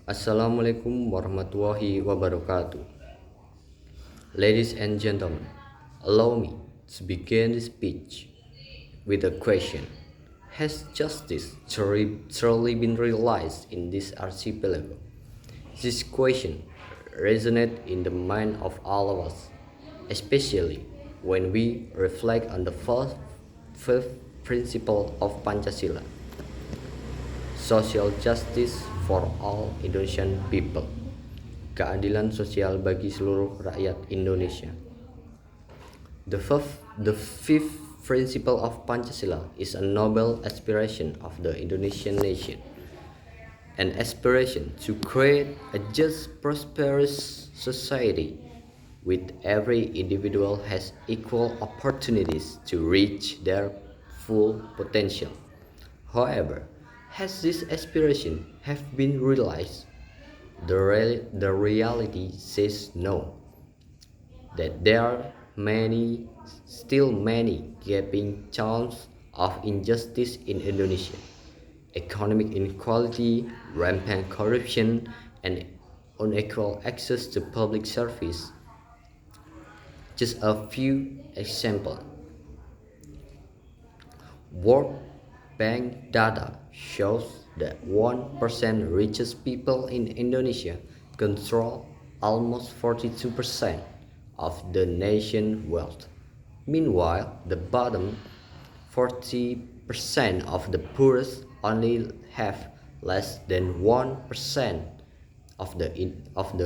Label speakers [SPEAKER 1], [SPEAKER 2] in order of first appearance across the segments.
[SPEAKER 1] Assalamualaikum warahmatullahi wabarakatuh. Ladies and gentlemen, allow me to begin this speech with a question. Has justice truly been realized in this archipelago? This question resonates in the mind of all of us, especially when we reflect on the fifth principle of Pancasila, social justice for all Indonesian people. Keadilan sosial bagi seluruh rakyat Indonesia. The fifth principle of Pancasila is a noble aspiration of the Indonesian nation, an aspiration to create a just, prosperous society with every individual has equal opportunities to reach their full potential. However, has this aspiration have been realized? The reality says no, that there are still many gaping channels of injustice in Indonesia. Economic inequality, rampant corruption, and unequal access to public service. Just a few examples. World Bank data shows that 1% richest people in Indonesia control almost 42% of the nation's wealth. Meanwhile, the bottom 40% of the poorest only have less than 1% of the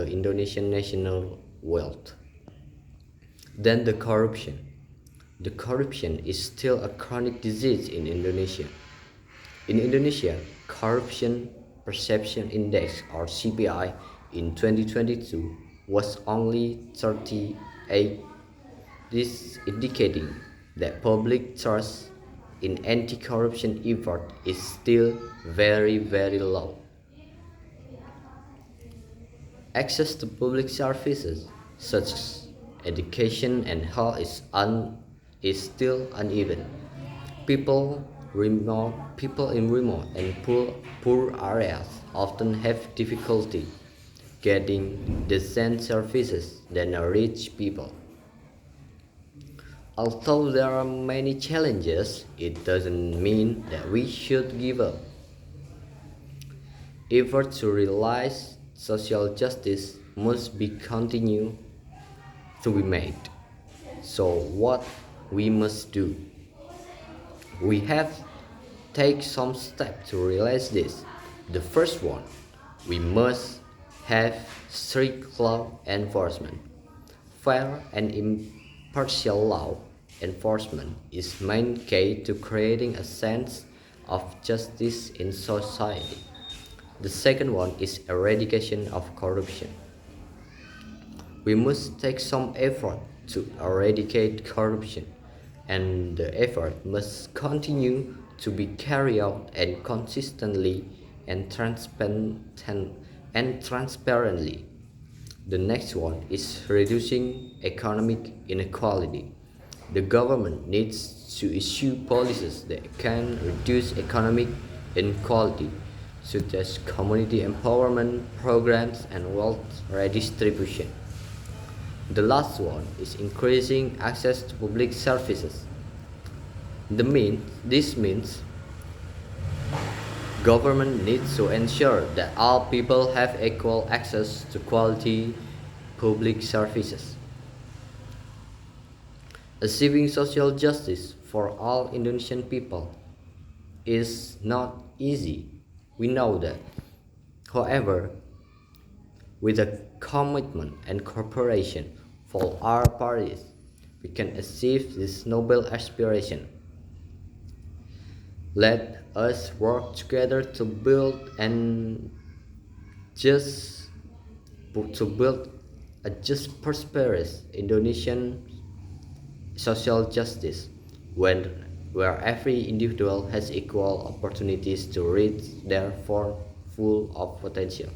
[SPEAKER 1] Indonesian national wealth. Then the corruption. The corruption is still a chronic disease in Indonesia. In Indonesia, Corruption Perception Index or CPI in 2022 was only 38. This indicating that public trust in anti-corruption effort is still very low. Access to public services such as education and health is still uneven. People in remote and poor areas often have difficulty getting decent services than rich people. Although there are many challenges, it doesn't mean that we should give up. Efforts to realize social justice must be continued to be made. So what we must do? We have take some steps to realize this. The first one, we must have strict law enforcement. Fair and impartial law enforcement is main key to creating a sense of justice in society. The second one is eradication of corruption. We must take some effort to eradicate corruption, and the effort must continue to be carried out and consistently and transparently. The next one is reducing economic inequality. The government needs to issue policies that can reduce economic inequality, such as community empowerment programs and wealth redistribution. The last one is increasing access to public services. This means government needs to ensure that all people have equal access to quality public services. Achieving social justice for all Indonesian people is not easy. We know that. However, with a commitment and cooperation for our parties, we can achieve this noble aspiration. Let us work together to build a just, prosperous Indonesian social justice where every individual has equal opportunities to reach their full of potential.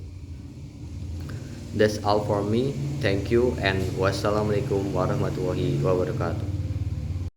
[SPEAKER 1] That's all for me. Thank you and wassalamualaikum warahmatullahi wabarakatuh.